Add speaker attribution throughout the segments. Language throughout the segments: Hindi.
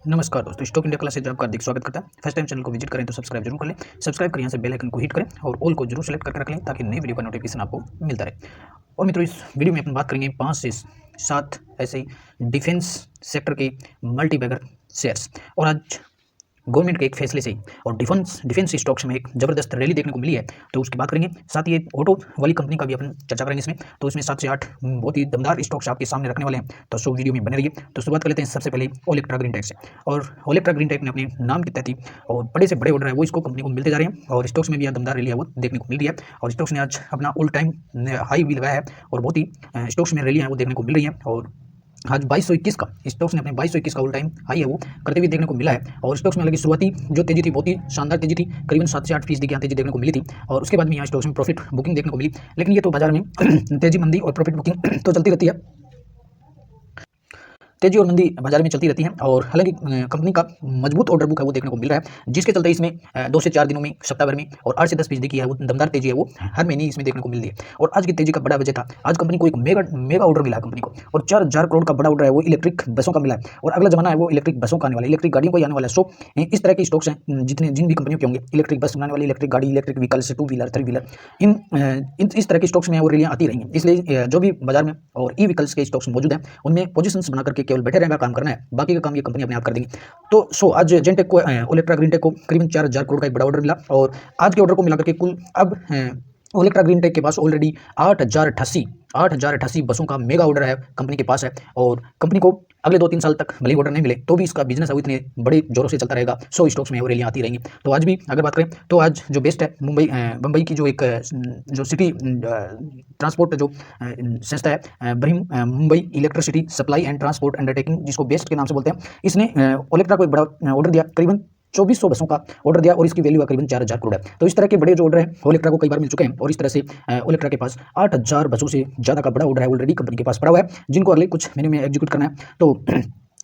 Speaker 1: नमस्कार दोस्तों, स्टॉक इंडिया क्लासेज आपका हार्दिक स्वागत करता है। फर्स्ट टाइम चैनल को विजिट करें तो सब्सक्राइब जरूर कर लें। सब्सक्राइब कर यहाँ से बेल आइकन को हिट करें और ऑल को जरूर सेलेक्ट करके रख लें ताकि नई वीडियो का नोटिफिकेशन आपको मिलता रहे। और मित्रों, इस वीडियो में अपन बात करेंगे 5 से 7 ऐसे डिफेंस सेक्टर के मल्टीबैगर शेयर्स। और आज गवर्नमेंट के एक फैसले से और डिफेंस स्टॉक्स में एक जबरदस्त रैली देखने को मिली है, तो उसकी बात करेंगे। साथ ही ऑटो वाली कंपनी का भी अपन चर्चा करेंगे इसमें। तो इसमें 7 से 8 बहुत ही दमदार स्टॉक्स आपके सामने रखने वाले हैं, तो सो वीडियो में बने रहिए। तो शुरुआत कर लेते हैं सबसे पहले ओलेक्ट्रा ग्रीन टेक से। और ओलेक्ट्रा ग्रीन टेक ने अपने नाम के तहत ही और बड़े से बड़े ऑर्डर है वो इसको कंपनी को मिलते जा रहे हैं, और स्टॉक्स में भी यह दमदार रैली है वो देखने को मिल रही है। और स्टॉक्स ने आज अपना ऑल टाइम हाई भी लगाया है और बहुत ही स्टॉक्स में रैली है वो देखने को मिल रही है। और आज 2221 का स्टॉक्स ने अपने 2221 का ऑल टाइम हाई है वो करते हुए देखने को मिला है। और स्टॉक्स में हालांकि शुरुआती जो तेजी थी बहुत ही शानदार तेजी थी, करीबन 7 से 8% की यहाँ तेजी देखने को मिली थी। और उसके बाद में यहाँ स्टॉक्स में प्रॉफिट बुकिंग देखने को मिली। लेकिन ये तो बाजार में तेजी मंदी और प्रॉफिट बुकिंग तो चलती रहती है, तेजी और मंदी बाजार में चलती रहती है। और हालांकि कंपनी का मजबूत ऑर्डर बुक है वो देखने को मिल रहा है, जिसके चलते इसमें 2 से 4 दिनों में, सप्ताह भर में और 8 से 10% की है वो दमदार तेजी है वो हर महीने इसमें देखने को मिल रही है। और आज की तेजी का बड़ा वजह था, आज कंपनी को एक मेगा ऑर्डर मिला है कंपनी को, और 4000 करोड़ का बड़ा ऑर्डर है वो इलेक्ट्रिक बसों का मिला है। और अगला जमाना है वो इलेक्ट्रिक बसों का आने वाला है, इलेक्ट्रिक गाड़ियों को आने वाला है। सो इस तरह के स्टॉक्स हैं जिन भी कंपनियों के होंगे, इलेक्ट्रिक बस बनाने वाली, इलेक्ट्रिक गाड़ी, इलेक्ट्रिक व्हीकल्स, 2 व्हीलर 3 व्हीलर, इस तरह के स्टॉक्स में वो रैलियां आती रहेंगी। इसलिए जो भी बाजार में और ई व्हीकल्स के स्टॉक्स मौजूद हैं उनमें पोजीशंस बना करके केवल बैठे रहने का काम करना है, बाकी का काम ये कंपनी अपने आप कर देंगी। तो आज जेनटेक को, ओलेक्ट्रा ग्रीन टेक को करीबन 4000 करोड़ का एक बड़ा ऑर्डर मिला। और आज के ऑर्डर को मिलाकर के कुल अब ओलेक्ट्रा ग्रीन टेक के पास ऑलरेडी 8088 बसों का मेगा ऑर्डर है कंपनी के पास है। और कंपनी को अगले 2-3 साल तक भले ऑर्डर नहीं मिले तो भी इसका बिजनेस है वो इतने बड़े जोरों से चलता रहेगा। सो स्टॉक्स में वो रैलियां आती रहेंगी। तो आज भी अगर बात करें तो आज जो बेस्ट है मुंबई की जो एक जो सिटी ट्रांसपोर्ट जो संस्था है, brim Mumbai electricity supply and transport undertaking, जिसको बेस्ट के नाम से बोलते हैं, इसने ओलेक्ट्रा को एक बड़ा ऑर्डर दिया, करीबन 2400 बसों का ऑर्डर दिया, और इसकी वैल्यू है करीबन 4000 करोड़ है। तो इस तरह के बड़े जो ऑर्डर हैं ओलेक्ट्रा को कई बार मिल चुके हैं, और इस तरह से ओलेक्ट्रा के पास 8000 बसों से ज़्यादा का बड़ा ऑर्डर है ऑलरेडी कंपनी के पास पड़ा हुआ है, जिनको अगले कुछ महीने में एग्जीक्यूट करना है। तो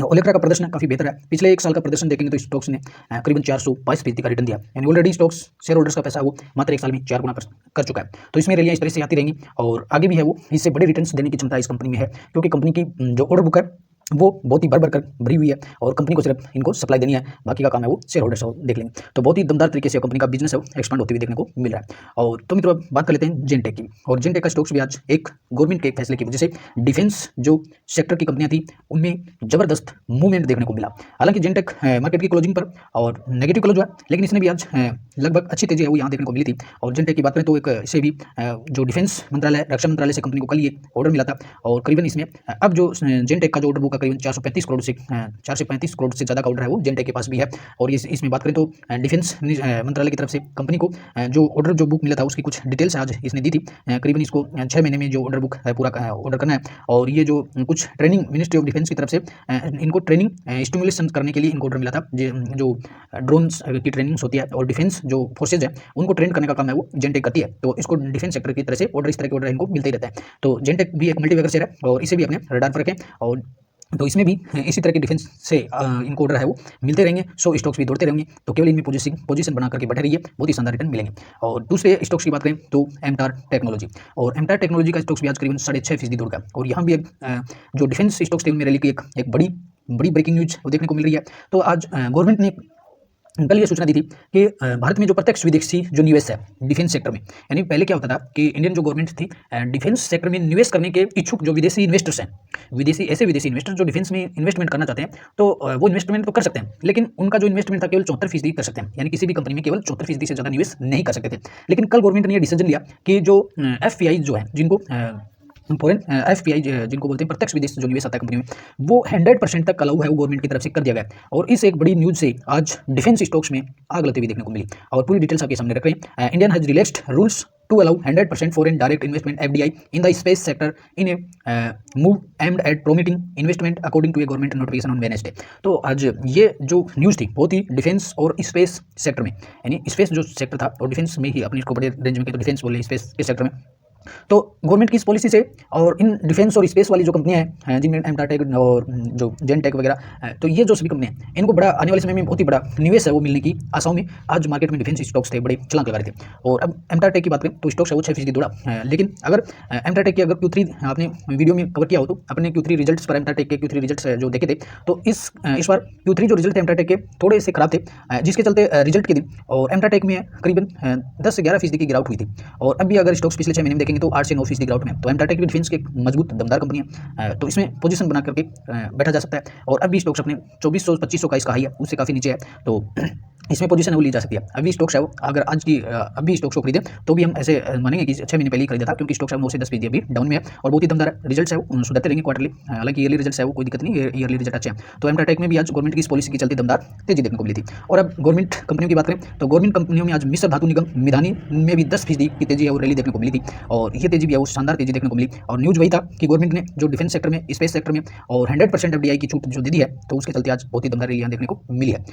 Speaker 1: ओलेक्ट्रा का प्रदर्शन काफी बेहतर है। पिछले 1 साल का प्रदर्शन देखेंगे तो स्टॉक्स ने करीबन 422% का रिटर्न दिया, यानी ऑलरेडी स्टॉक्स शेयर होल्डर्स का पैसा वो मात्र 1 साल में 4 गुना कर चुका है। तो इसमें रैलियां इस तरह से आती रहेंगी और आगे भी है वो इससे बड़े रिटर्न्स देने की क्षमता इस कंपनी में है, क्योंकि कंपनी की जो ऑर्डर बुक है वो बहुत ही भर कर भरी हुई है, और कंपनी को सिर्फ इनको सप्लाई देनी है, बाकी का काम है वो शेयर होल्डर्स देख लेंगे। तो बहुत ही दमदार तरीके से कंपनी का बिजनेस है वो एक्सपांड होते हुए देखने को मिल रहा है। और तो मित्रों, बात कर लेते हैं जेनटेक की। और जेनटेक का स्टॉक्स भी आज एक गवर्नमेंट के फैसले की वजह से डिफेंस जो सेक्टर की कंपनियां थी उनमें जबरदस्त मूवमेंट देखने को मिला। हालांकि जेनटेक मार्केट की क्लोजिंग पर और नेगेटिव क्लोज हुआ, लेकिन इसने भी आज लगभग अच्छी तेजी है वो यहाँ देखने को मिली थी। और जेनटेक की बात करें तो एक इसे भी जो डिफेंस मंत्रालय, रक्षा मंत्रालय से कंपनी को कल ये ऑर्डर मिला था, और करीबन इसमें अब जो जेनटेक का जो ऑर्डर बुक है करीबन 435 करोड़ से ज़्यादा का ऑर्डर है वो जेनटेक के पास भी है। और इसमें बात करें तो डिफेंस मंत्रालय की तरफ से कंपनी को जो ऑर्डर जो बुक मिला था उसकी कुछ डिटेल्स आज इसने दी थी। करीबन इसको 6 महीने में जो ऑर्डर बुक है पूरा ऑर्डर करना है, और ये जो कुछ ट्रेनिंग मिनिस्ट्री ऑफ डिफेंस की तरफ से इनको ट्रेनिंग स्टिमुलेशन करने के लिए इनको ऑर्डर मिला था। जो ड्रोन्स की ट्रेनिंग होती है और डिफेंस जो फोर्सेज है उनको ट्रेन करने का काम है वो जेनटेक करती है। तो इसको डिफेंस सेक्टर की तरफ से ऑर्डर, इस तरह के ऑर्डर इनको मिलते ही रहता है। तो जेनटेक भी एक मल्टीबैगर शेयर है और इसे भी अपने रडार पर रखें, और तो इसमें भी इसी तरह के डिफेंस से इनको ऑर्डर है वो मिलते रहेंगे। सो स्टॉक्स भी दौड़ते रहेंगे, तो केवल इनमें पोजीशन बना करके बैठे रहिए, बहुत ही शानदार रिटर्न मिलेंगे। और दूसरे स्टॉक्स की बात करें तो एमटार टेक्नोलॉजी, और एमटार टेक्नोलॉजी का स्टॉक्स भी आज करीबन 6.5% दौड़ गया। और यहाँ भी जो डिफेंस स्टॉक्स थे उनमें रैली की एक बड़ी ब्रेकिंग न्यूज देखने को मिल रही है। तो आज गवर्नमेंट ने कल ये सूचना दी थी कि भारत में जो प्रत्यक्ष विदेशी जो निवेश है डिफेंस सेक्टर में, यानी पहले क्या होता था कि इंडियन जो गवर्नमेंट थी डिफेंस सेक्टर में निवेश करने के इच्छुक जो विदेशी इन्वेस्टर्स हैं, विदेशी इन्वेस्टर जो डिफेंस में इन्वेस्टमेंट करना चाहते हैं, तो वो इन्वेस्टमेंट तो कर सकते हैं, लेकिन उनका जो इन्वेस्टमेंट था केवल 74% कर सकते हैं, यानी किसी भी कंपनी में केवल 74% से ज़्यादा निवेश नहीं कर सकते थे। लेकिन कल गवर्नमेंट ने यह डिसीजन लिया कि जो FPI जो है, जिनको फॉरेन FPI जिनको बोलते हैं प्रत्यक्ष विदेश जो निवेश आता है कंपनी में, वो 100% तक अलाउ है वो गवर्नमेंट की तरफ से कर दिया गया। और इस एक बड़ी न्यूज से आज डिफेंस स्टॉक्स में आग लगते हुए देखने को मिली, और पूरी डिटेल्स आपके सामने रख रहे हैं। Indian has relaxed rules to allow 100% foreign direct investment FDI in the space sector in a move aimed at promiting investment according to a government notification on Wednesday. तो आज ये जो न्यूज़ थी बहुत ही डिफेंस और स्पेस सेक्टर में, यानी स्पेस जो सेक्टर था और डिफेंस में ही अपने इसको बड़े रेंज में, तो डिफेंस बोले स्पेस के सेक्टर में तो गवर्नमेंट की इस पॉलिसी से और इन डिफेंस और स्पेस वाली जो कंपनियां हैं जिनमें एमटाटेक और जो जेनटेक वगैरह तो ये जो सभी कंपनियां हैं इनको बड़ा आने वाले समय में बहुत ही बड़ा निवेश है वो मिलने की आशाओं में आज मार्केट में डिफेंस स्टॉक्स थे बड़े छलांग लगा रहे थे। और अब एमटाटेक की बात करें तो स्टॉक्स है वो 6% दौड़ा लेकिन अगर एमटाटेक की अगर Q3 आपने वीडियो में कवर किया हो तो अपने Q3 रिजल्ट्स पर एमटाटेक के Q3 रिजल्ट्स जो देखे थे तो इस बार Q3 जो रिजल्ट थे एमटाटेक के थोड़े से खराब थे जिसके चलते रिजल्ट के दिन और एमटाटेक में करीबन 10 से 11% की गिरावट हुई थी। और अब भी अगर स्टॉक्स पिछले 6 महीने में देखेंगे तो 8 से 9% गिरावट में। तो एमटाटेक भी डिफेंस की एक मजबूत दमदार कंपनी है तो इसमें पोजीशन बना करके बैठा जा सकता है। और अब भी स्टॉक्स अपने 2400-2500 का इसका हाई है उससे काफ़ी नीचे है तो इसमें पोजीशन है वो ली जा सकती है। अभी स्टॉक्स है वो अगर आज की अभी स्टॉक्स को खरीदे तो भी हम ऐसे मानेंगे कि 6 महीने पहले ही खरीदा था क्योंकि स्टॉक्स है 9 से 10% अभी डाउन में है और बहुत ही दमदार रिजल्ट्स है वो सुधरते रहेंगे क्वार्टरली। हालांकि ईयरली रिजल्ट्स है वो कोई दिक्कत नहीं, ईयरली रिजल्ट अच्छे हैं। तो एमटाटेक में भी आज गवर्नमेंट की इस पॉलिसी की चलती दमदार तेजी देखने को मिली थी। और अब गवर्नमेंट कंपनियों की बात करें तो गवर्नमेंट कंपनियों में आज मिश्र धातु निगम मिधानी में भी 10% की तेजी है वो रैली देखने को मिली थी और ये तेजी भी है वो शानदार तेजी देखने को मिली। और न्यूज़ वही था कि गवर्नमेंट ने जो डिफेंस सेक्टर में स्पेस सेक्टर में और 100% FDI की छूट जो दे दी है तो उसके चलते आज बहुत ही दमदार रैलियां देखने को मिली है।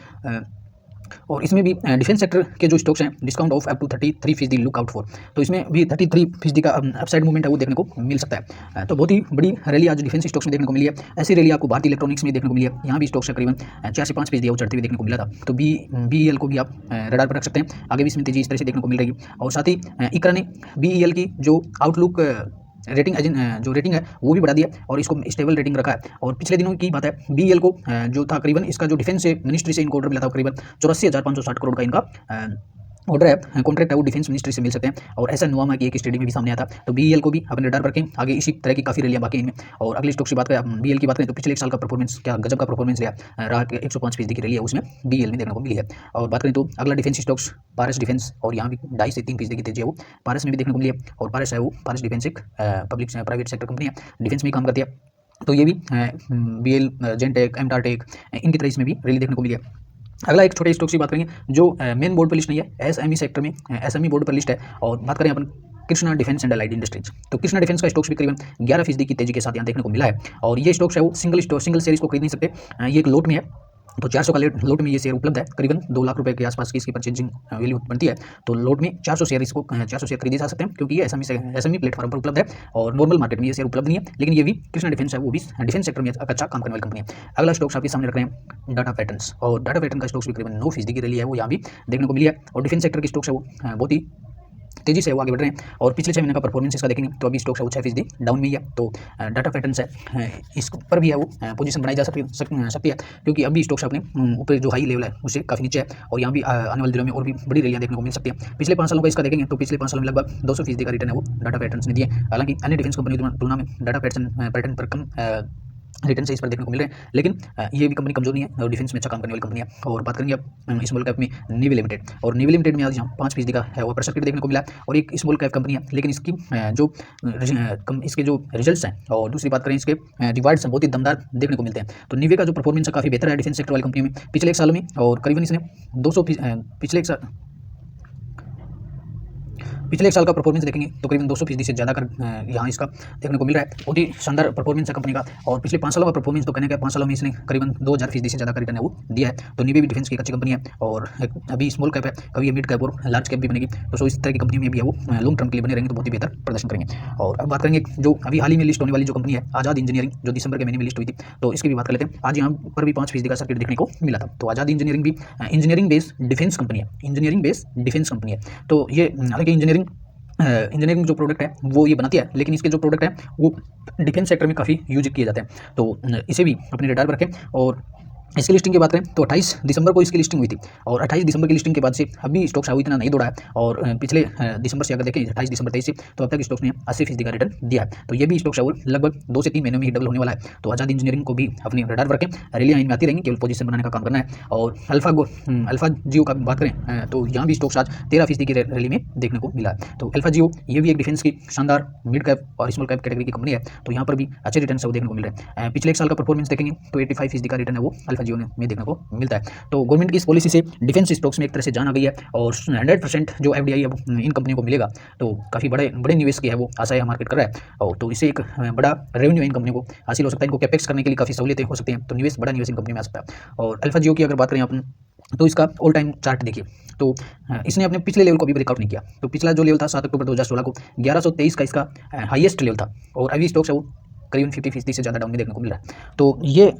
Speaker 1: और इसमें भी डिफेंस सेक्टर के जो स्टॉक्स हैं discount of up to 33% look out for तो इसमें भी 33% का अपसाइड मूवमेंट है वो देखने को मिल सकता है। तो बहुत ही बड़ी रैली आज डिफेंस स्टॉक्स में देखने को मिली है। ऐसी रैली आपको भारतीय इलेक्ट्रॉनिक्स में देखने को मिली है, यहाँ भी स्टॉक्स है करीबन 4 से 5% वो चढ़ते हुए देखने को मिला था। तो BEL को भी आप रडार पर रख सकते हैं, आगे भी इसमें तेजी इस तरह से देखने को मिल रही है। और साथ ही इकरा ने BEL की जो आउटलुक रेटिंग जो रेटिंग है वो भी बढ़ा दिया और इसको स्टेबल रेटिंग रखा है। और पिछले दिनों की बात है BEL को जो था करीबन इसका जो डिफेंस से मिनिस्ट्री से इनको ऑर्डर मिला था करीबन 84,560 करोड़ का इनका ऑर्डर है कॉन्ट्रैक्ट है वो डिफेंस मिनिस्ट्री से मिल सकते हैं। और ऐसा नुआमा की एक स्टडी में भी सामने आया था। तो BEL को भी अपने रडार पर रखें, आगे इसी तरह की काफ़ी रैलियां बाकी इनमें। और अगली स्टॉक की बात करें BEL की बात करें तो पिछले एक साल का परफॉर्मेंस क्या गजब का परफॉर्मेंस रहा 105% की रैली है उसमें BEL में देखने को मिली है। और बात करें तो अगला डिफेंस स्टॉक्स पारस डिफेंस और यहाँ भी 2.5 से 3% की तेजी है वो पारस में भी देखने को मिली है। और पारस है वो पारस डिफेंस एक पब्लिक प्राइवेट सेक्टर कंपनी है, डिफेंस में ही काम करती है। तो ये भी BEL जेनटेक एमटाटेक इनकी तरह इसमें भी रैली देखने को मिली है। अगला एक छोटे स्टॉक्स की बात करेंगे जो मेन बोर्ड पर लिस्ट नहीं है, SME सेक्टर में SME बोर्ड पर लिस्ट है। और बात करें अपन Krishna defence and allied industries तो कृष्णा डिफेंस का स्टॉक्स भी करीबन 11% की तेजी के साथ यहाँ देखने को मिला है। और ये स्टॉक्स है वो सिंगल शेयर इसको खरीद नहीं सकते, ये एक लोट में है। तो 400 का लोट में ये शेयर उपलब्ध है, करीबन 2 लाख रुपए के आसपास की इसकी परचेजिंग वैल्यू बनती है। तो लोट में 400 शेयर इसको 400 शेयर खरीदे जा सकते हैं क्योंकि ये SME प्लेटफॉर्म पर उपलब्ध है और नॉर्मल मार्केट में ये शेयर उपलब्ध नहीं है। लेकिन ये भी कृष्णा डिफेंस है वो भी डिफेंस सेक्टर में अच्छा काम करने वाली कंपनी है। अगला स्टॉक्स आपके सामने रख रहे हैं डाटा पैटर्न्स और डाटा पैटर्न का स्टॉक्स भी करीबन 9% की रैली है वो यहाँ भी देखने को मिली है। और डिफेंस सेक्टर के स्टॉक्स है वो बहुत ही तेजी से वो आगे बढ़ रहे हैं। और पिछले 6 महीने का परफॉर्मेंस इसका देखेंगे तो अभी स्टॉक्स है वो 6% डाउन में ही है। तो डाटा पैटर्न्स है इस पर भी है वो पोजीशन बनाई जा सकती है क्योंकि अभी स्टॉक्स अपने ऊपर जो हाई लेवल है उससे काफ़ी नीचे है। और यहाँ भी आने वाले दिनों में और भी बड़ी रैलियां देखने को मिल सकती है। पिछले 5 सालों का इसका देखेंगे तो पिछले 5 सालों में लगभग 200% का रिटर्न है वो डाटा पैटर्न्स ने दिए। हालांकि अन्य डिफेंस कंपनी की तुलना में डाटा पैटर्न पर कम रिटर्न से इस पर देखने को मिल रहे हैं, लेकिन ये भी कंपनी कमजोर नहीं है और डिफेंस में अच्छा काम करने वाली कंपनी है। और बात करेंगे अब स्मॉल कैप में नेवी लिमिटेड और नेवी लिमिटेड में आज यहाँ 5% का है वो प्रेशर देखने को मिला है और एक स्मॉल कैप कंपनी है। लेकिन इसकी इसके जो रिजल्ट्स हैं और दूसरी बात करें इसके रिवार्ड्स हैं बहुत ही दमदार देखने को मिलते हैं। तो नेवी का जो परफॉर्मेंस है काफ़ी बेहतर है डिफेंस सेक्टर वाली कंपनी में पिछले एक साल में। और करीबन इसने 200 पिछले एक साल का परफॉर्मेंस देखेंगे तो करीबन 200% से ज़्यादा कर यहाँ इसका देखने को मिल रहा है। बहुत ही शानदार परफॉर्मेंस है कंपनी का। और पिछले 5 सालों का परफॉर्मेंस तो कहने का 5 सालों में इसने करीबन 2000% से ज़्यादा का रिटर्न है वो दिया है। तो नेवी भी डिफेंस की एक अच्छी कंपनी है और अभी स्मॉल कैप है, कभी ये मिड कैप और लार्ज कैप भी बनेगी। तो इस तरह की कंपनी में भी है वो लॉन्ग टर्म के लिए बने रहेंगे तो बहुत ही बेहतर प्रदर्शन करेंगे। और अब बात करेंगे जो अभी हाल ही में लिस्ट होने वाली जो कंपनी है आज़ाद इंजीनियरिंग जो दिसंबर के महीने में लिस्ट हुई थी तो इसकी भी बात कर लेते हैं। आज यहाँ पर भी 5% का सर्किट देखने को मिला था। तो आज़ाद इंजीनियरिंग भी इंजीनियरिंग बेस्ड डिफेंस कंपनी है, इंजीनियरिंग बेस्ड डिफेंस कंपनी है। तो ये हालांकि इंजीनियरिंग जो प्रोडक्ट है वो ये बनाती है, लेकिन इसके जो प्रोडक्ट है वो डिफेंस सेक्टर में काफ़ी यूज किए जाते हैं। तो इसे भी अपने रडार पर रखें। और इसकी लिस्टिंग की बात करें तो 28 दिसंबर को इसकी लिस्टिंग हुई थी और 28 दिसंबर की लिस्टिंग के बाद से अभी स्टॉक्स है वो इतना नहीं दौड़ा है। और पिछले दिसंबर से अगर देखें 28 दिसंबर 23 से तो अब तक स्टॉक्स ने 80% का रिटर्न दिया है। तो ये भी स्टॉक्स है वो लगभग 2 से 3 महीनों में ही डबल होने वाला है। तो आज़ाद इंजीनियरिंग को भी अपनी रडार पर रखें, रैलियाँ इनमें आती रहेंगी, केवल पोजीशन बनाने का काम करना है। और अल्फा जियो का बात करें तो यहाँ भी स्टॉक्स आज 13% की रैली में देखने को मिला है। तो अल्फा जियो ये भी एक डिफेंस की शानदार मिड कैप और स्मॉल कैप कैटेगरी की कंपनी है। तो यहाँ पर भी अच्छे रिटर्न से वो देखने को मिल रहे हैं। पिछले एक साल का परफॉर्मेंस देखेंगे तो 85% का रिटर्न है वो अल्फा जियो में देखने को मिलता है। तो गवर्नमेंट की इस पॉलिसी से डिफेंस स्टॉक्स में एक तरह से जान आ गई है और 100% जो FDI है इन कंपनियों को मिलेगा। तो काफ़ी बड़े निवेश की है वो आशाएं मार्केट कर रहा है। और तो इससे एक बड़ा रेवेन्यू इन कंपनियों को हासिल हो सकता है, इनको कैपेक्स करने के लिए काफ़ी सहूलियतें हो सकती हैं। तो बड़ा निवेश इन कंपनी में आ सकता है। और अल्फा जियो की अगर बात करें अपन तो इसका ऑल टाइम चार्ट देखिए। तो इसने अपने पिछले लेवल को अभी ब्रेकआउट नहीं किया। तो पिछला जो लेवल था 7 अक्टूबर 2016 को 1123 का इसका हाईएस्ट लेवल था, और अभी स्टॉक्स है वो करीबन 50% से ज़्यादा डाउन में देखने को मिल रहा है। तो ये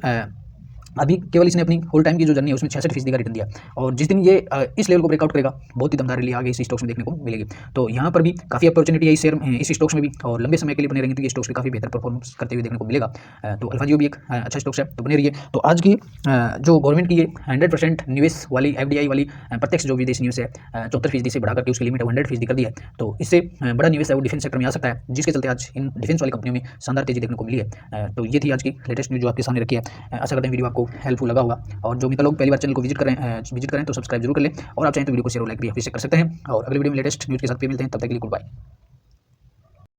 Speaker 1: अभी केवल इसने अपनी होल टाइम की जो जर्नी है उसमें 66% का रिटर्न दिया, और जिस दिन ये इस लेवल को ब्रेकआउट करेगा बहुत ही दमदार रैली आगे इस स्टॉक्स में देखने को मिलेगी। तो यहाँ पर भी काफ़ी अपॉर्चुनिटी है इस स्टॉक्स में भी, और लंबे समय के लिए बने रहेंगे तो ये स्टॉक्स भी काफ़ी बेहतर परफॉर्मेंस करते हुए देखने को मिलेगा। तो अल्फा जियो भी एक अच्छा स्टॉक्स है, तो बने रहिए। तो आज की जो गवर्नमेंट की ये 100% निवेश वाली FDI वाली प्रत्यक्ष जो विदेशी निवेश है 74% से बढ़ा करके उसकी लिमिट 100% कर दी है। तो इससे बड़ा निवेश है वो डिफेंस सेक्टर में आ सकता है, जिसके चलते आज इन डिफेंस वाली कंपनियों में शानदार तेजी देखने को मिली है। तो ये थी आज की लेटेस्ट न्यूज़ जो आपके सामने रखी है। आशा करते हैं वीडियो आपको हेल्पफुल लगा होगा, और जो मित्र लोग पहली बार चैनल को विजिट करें तो सब्सक्राइब जरूर कर लें, और आप चाहें तो वीडियो को शेयर और लाइक भी अवश्य कर सकते हैं। और अगले वीडियो में लेटेस्ट न्यूज़ के साथ फिर मिलते हैं, तब तक के लिए गुड बाय।